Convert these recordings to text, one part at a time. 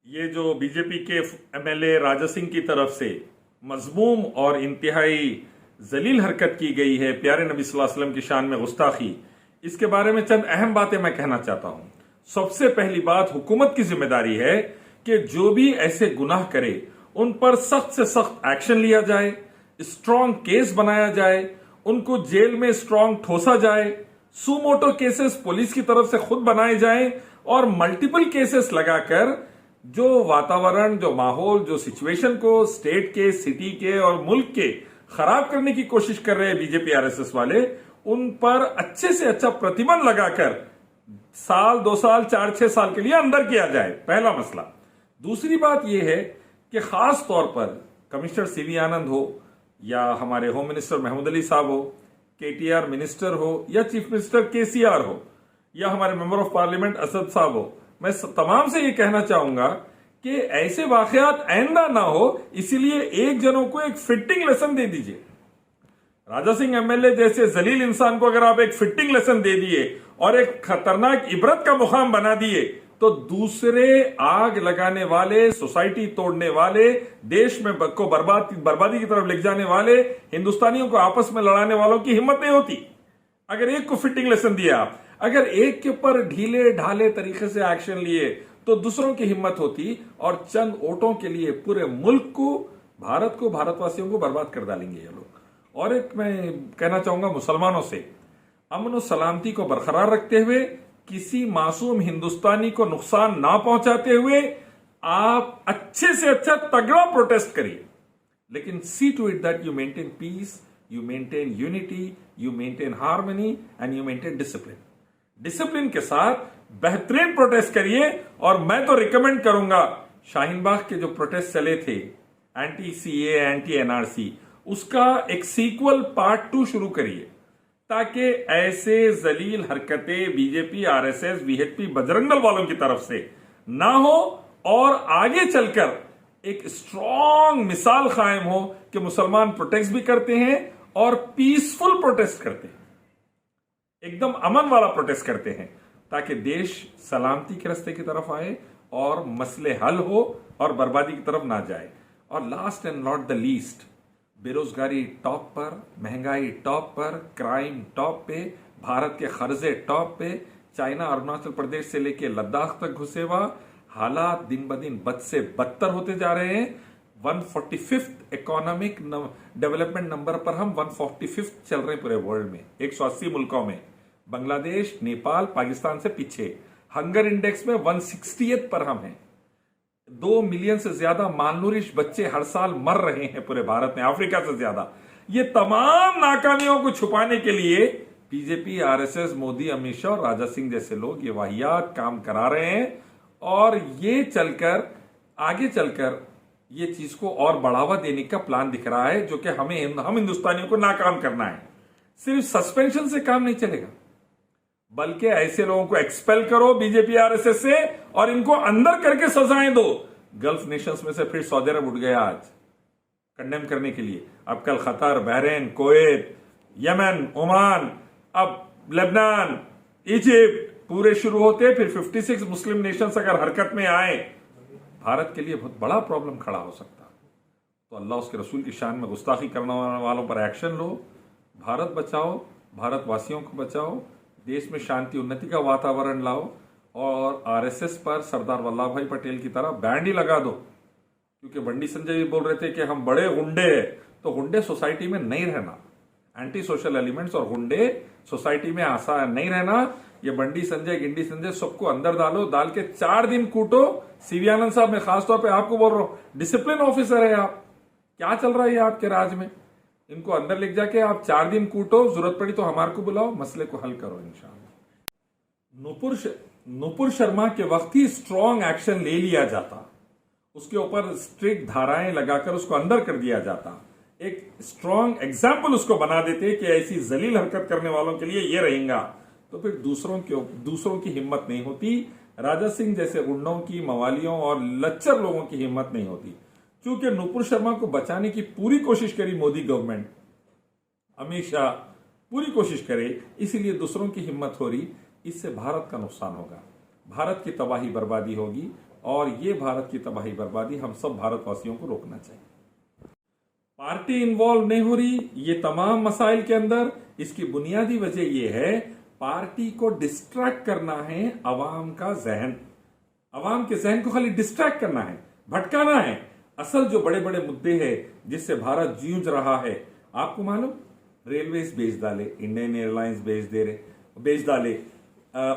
ये जो बीजेपी के एमएलए राजा सिंह की तरफ से मजमूम और इंतहाई जलील हरकत की गई है प्यारे नबी सल्लल्लाहु अलैहि वसल्लम की शान में गुस्ताखी, इसके बारे में चंद अहम बातें मैं कहना चाहता हूं। सबसे पहली बात, हुकूमत की जिम्मेदारी है कि जो भी ऐसे गुनाह करे उन पर सख्त से सख्त एक्शन लिया जाए, स्ट्रांग केस बनाया जाए, उनको जेल में स्ट्रांग ठोसा जाए, सुमोटो केसेस पुलिस की तरफ से खुद बनाए जाएं और मल्टीपल केसेस लगाकर जो वातावरण, जो माहौल, जो सिचुएशन को स्टेट के, सिटी के और मुल्क के खराब करने की कोशिश कर रहे हैं बीजेपी आरएसएस वाले, उन पर अच्छे से अच्छा प्रतिबंध लगाकर साल, 2 साल, 4-6 साल के लिए अंदर किया जाए। पहला मसला। दूसरी बात यह है कि खास तौर पर कमिश्नर सीवी आनंद हो या हमारे होम मिनिस्टर महमूद अली साहब हो, केटीआर मिनिस्टर हो या चीफ मिनिस्टर केसीआर हो या हमारे मेंबर ऑफ पार्लियामेंट असद साहब हो, मैं तमाम से ये कहना चाहूंगा कि ऐसे वाकयात आइंदा ना हो, इसीलिए एक जनों को एक फिटिंग लेसन दे दीजिए। राजा सिंह एमएलए जैसे जलील इंसान को अगर आप एक फिटिंग लेसन दे दिए और एक खतरनाक इबरत का मुकाम बना दिए, तो दूसरे आग लगाने वाले, सोसाइटी तोड़ने वाले, देश में को बर्बादी की तरफ ले जाने वाले, हिंदुस्तानियों को आपस में लड़ाने वालों की हिम्मत नहीं होती। अगर एक को फिटिंग लेसन दिया आप, अगर एक के ऊपर ढीले ढाले तरीके से एक्शन लिए, तो दूसरों की हिम्मत होती और चंद वोटों के लिए पूरे मुल्क को, भारत को, भारतवासियों को बर्बाद कर डालेंगे ये लोग। और एक मैं कहना चाहूंगा मुसलमानों से, अमन और सलामती को बरकरार रखते हुए, किसी मासूम हिंदुस्तानी को नुकसान ना पहुंचाते हुए आप अच्छे से अच्छा तगड़ा प्रोटेस्ट करिए, लेकिन see to it that you maintain peace, you maintain unity, you maintain harmony and you maintain discipline. Discipline के साथ बेहतरीन प्रोटेस्ट करिए। और मैं तो रिकमेंड करूंगा, शाहीन बाग के जो प्रोटेस्ट चले थे एंटी सीए, एंटी एनआरसी, उसका एक सीक्वल पार्ट 2 शुरू करिए, ताकि ऐसे जलील हरकतें BJP, RSS, VHP, Bajrang Dal वालों की तरफ से ना हो और आगे चलकर एक स्ट्रॉन्ग मिसाल कायम हो कि मुसलमान प्रोटेस्ट भी करते हैं और पीसफुल प्रोटेस्ट करते हैं, एकदम अमन वाला प्रोटेस्ट करते हैं, ताकि देश सलामती के रास्ते की तरफ आए और मसले हल हो और बर्बादी की तरफ ना जाए। और last and not the least, बेरोजगारी टॉप पर, महंगाई टॉप पर, क्राइम टॉप पे, भारत के कर्जे टॉप पे, चाइना, अरुणाचल प्रदेश से लेके लद्दाख तक घुसे हुआ, हालात दिन ब दिन बद से बदतर होते जा रहे हैं। 145th इकोनॉमिक डेवलपमेंट नंबर पर हम 145th चल रहे हैं पूरे वर्ल्ड में, 180 मुल्कों में। बांग्लादेश, नेपाल, पाकिस्तान से पीछे। हंगर इंडेक्स में 160th पर हम हैं। 2 मिलियन से ज्यादा मालनूरिश बच्चे हर साल मर रहे हैं पूरे भारत में, अफ्रीका से ज्यादा। ये तमाम नाकामियों को छुपाने के लिए बीजेपी, आरएसएस, मोदी, अमित शाह और राजा सिंह जैसे लोग ये वाहियात काम करा रहे हैं। और ये चलकर आगे चलकर ये चीज को और बढ़ावा देने का प्लान दिख रहा है, जो कि हम हिंदुस्तानियों को नाकाम करना है। सिर्फ सस्पेंशन से काम नहीं चलेगा, बल्कि ऐसे लोगों को एक्सपेल करो बीजेपी, आरएसएस से, और इनको अंदर करके सजाएं दो। गल्फ नेशंस में से फिर सऊदी अरब उठ गया आज कंडेम करने के लिए। अब कल Qatar, Bahrain, Kuwait, Yemen, Oman, अब लेबनान, इजिप्ट पूरे शुरू होते। फिर 56 मुस्लिम नेशंस अगर हरकत में आए, भारत के लिए बहुत बड़ा प्रॉब्लम खड़ा हो सकता। तो अल्लाह उसके रसूल की शान में गुस्ताखी करने वालों पर एक्शन लो। भारत बचाओ, भारतवासियों को बचाओ, देश में शांति उन्नति का वातावरण लाओ। और आरएसएस पर सरदार वल्लभ भाई पटेल की तरह बैंड ही लगा दो, क्योंकि बंडी संजय भी बोल रहे थे कि हम बड़े गुंडे हैं। तो गुंडे सोसाइटी में नहीं रहना, एंटी सोशल एलिमेंट्स और गुंडे सोसाइटी में आसान नहीं रहना। ये बंडी संजय, गिंडी संजय सबको अंदर डालो, डाल के 4 दिन कूटो। सीवी आनंद साहब, मैं खासतौर पे आपको बोल रहा हूं, डिसिप्लिन ऑफिसर है आप, क्या चल रहा है आपके राज में? इनको अंदर ले जाके आप 4 दिन कूटो, जरूरत पड़ी तो हमारे को बुलाओ, मसले को हल करो इंशाअल्लाह। नुपुर शर्मा के वक्त ही स्ट्रॉन्ग एक्शन ले लिया जाता, उसके ऊपर स्ट्रिक्ट धाराएं लगाकर उसको अंदर कर दिया जाता, एक स्ट्रॉन्ग एग्जाम्पल उसको बना देते कि ऐसी जलील हरकत करने वालों के लिए ये रहेगा, तो फिर दूसरों की हिम्मत नहीं होती। राजा सिंह जैसे गुंडों की, मवालियों और लच्चर लोगों की हिम्मत नहीं होती। क्योंकि नुपुर शर्मा को बचाने की पूरी कोशिश करी मोदी गवर्नमेंट, अमित शाह पूरी कोशिश करे, इसीलिए दूसरों की हिम्मत हो रही। इससे भारत का नुकसान होगा, भारत की तबाही बर्बादी होगी और ये भारत की तबाही बर्बादी हम सब भारतवासियों को रोकना चाहिए। पार्टी इन्वॉल्व नहीं हो रही ये तमाम मसाइल के अंदर, इसकी बुनियादी वजह यह है पार्टी को डिस्ट्रैक्ट करना है अवाम का जहन। अवाम के जहन को खाली डिस्ट्रैक्ट करना है, भटकाना है। असल जो बड़े बड़े मुद्दे हैं जिससे भारत जूझ रहा है, आपको मालूम, रेलवेज बेच डाले, इंडियन एयरलाइंस बेच डाले,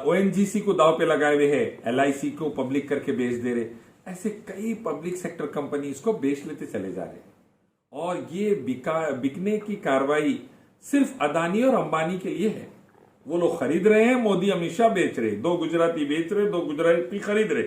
ओएनजीसी को दाव पे लगाए हुए है, एलआईसी को पब्लिक करके बेच दे रहे। ऐसे कई पब्लिक सेक्टर कंपनी इसको बेच लेते चले जा रहे। और ये बिकने की कार्रवाई सिर्फ अदानी और अंबानी के लिए है। वो लोग खरीद रहे हैं, मोदी अमित शाह बेच रहे, 2 गुजराती बेच रहे, 2 गुजराती खरीद रहे।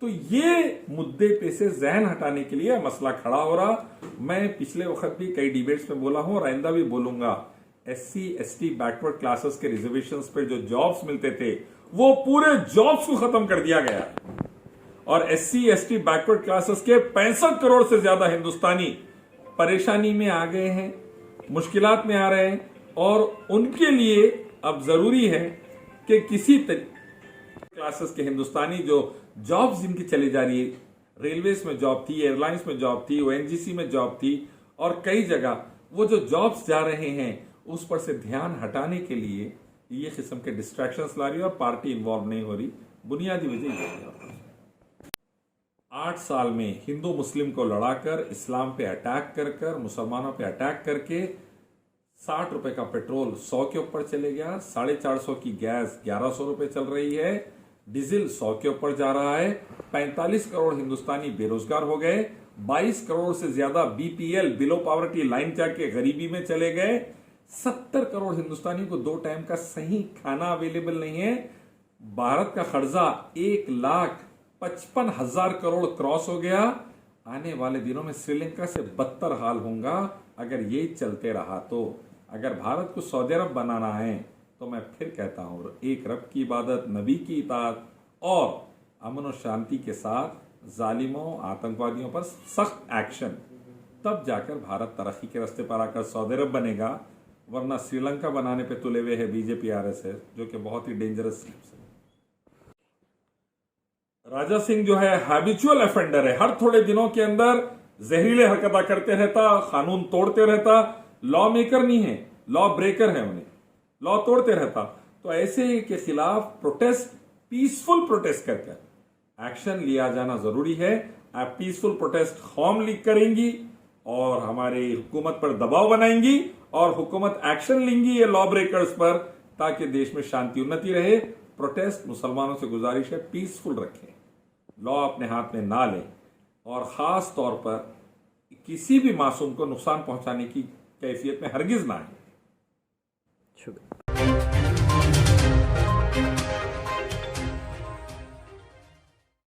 तो ये मुद्दे पे से जहन हटाने के लिए मसला खड़ा हो रहा। मैं पिछले वक्त भी कई डिबेट्स में बोला हूं और आइंदा भी बोलूंगा, SC ST बैकवर्ड क्लासेस के रिजर्वेशंस पे जो जॉब्स मिलते थे वो पूरे जॉब्स को खत्म कर दिया गया। और SC ST बैकवर्ड क्लासेस के 65 करोड़ से ज्यादा हिंदुस्तानी परेशानी में आ गए हैं, मुश्किलात में आ रहे हैं। और उनके लिए अब जरूरी है कि किसी क्लासेस के हिंदुस्तानी जो जॉब्स जिनकी चली जा रही है, रेलवेज में जॉब थी, एयरलाइंस में जॉब थी, ओएनजीसी में जॉब थी और कई जगह वो जो जॉब्स जा रहे हैं उस पर से ध्यान हटाने के लिए ये किस्म के डिस्ट्रैक्शंस ला रही है और पार्टी इन्वॉल्व नहीं हो रही। बुनियादी वजह यह है। 8 साल में हिंदू मुस्लिम को लड़ाकर, इस्लाम पे अटैक कर मुसलमानों पे अटैक करके 60 रुपए का पेट्रोल 100 के ऊपर चले गया, 450 की गैस 1100 रुपए चल रही है, डीजल 100 के ऊपर जा रहा है, 45 करोड़ हिंदुस्तानी बेरोजगार हो गए, 22 करोड़ से ज्यादा BPL बिलो पॉवर्टी लाइन जाके गरीबी में चले गए, 70 करोड़ हिंदुस्तानियों को 2 टाइम का सही खाना अवेलेबल नहीं है। भारत का कर्जा 1,55,000 करोड़ क्रॉस हो गया। आने वाले दिनों में श्रीलंका से बदतर हाल होगा अगर ये चलते रहा तो। अगर भारत को सऊदी अरब बनाना है तो मैं फिर कहता हूं, एक रब की इबादत, नबी की इताअत और अमन और शांति के साथ जालिमों आतंकवादियों पर सख्त एक्शन, तब जाकर भारत तरक्की के रास्ते पर आकर सऊदी अरब बनेगा। वरना श्रीलंका बनाने पे तुले हुए है बीजेपी RSS, जो कि बहुत ही डेंजरस स्टेप्स है। राजा सिंह जो है हैबिचुअल ऑफेंडर है, हर थोड़े दिनों के अंदर जहरीले हरकतें करते रहता, कानून तोड़ते रहता। लॉ मेकर नहीं है, लॉ ब्रेकर है, उन्हें लॉ तोड़ते रहता। तो ऐसे के खिलाफ प्रोटेस्ट, पीसफुल प्रोटेस्ट करके एक्शन लिया जाना जरूरी है। आप पीसफुल प्रोटेस्ट कौम लीग करेंगी और हमारी हुकूमत पर दबाव बनाएंगी और हुकूमत एक्शन लेंगी ये लॉ ब्रेकर्स पर, ताकि देश में शांति उन्नति रहे। प्रोटेस्ट मुसलमानों से गुजारिश है पीसफुल रखें, लॉ अपने हाथ में ना लें और खास तौर पर किसी भी मासूम को नुकसान पहुंचाने की कैफियत में हरगिज ना आए। शुक्रिया।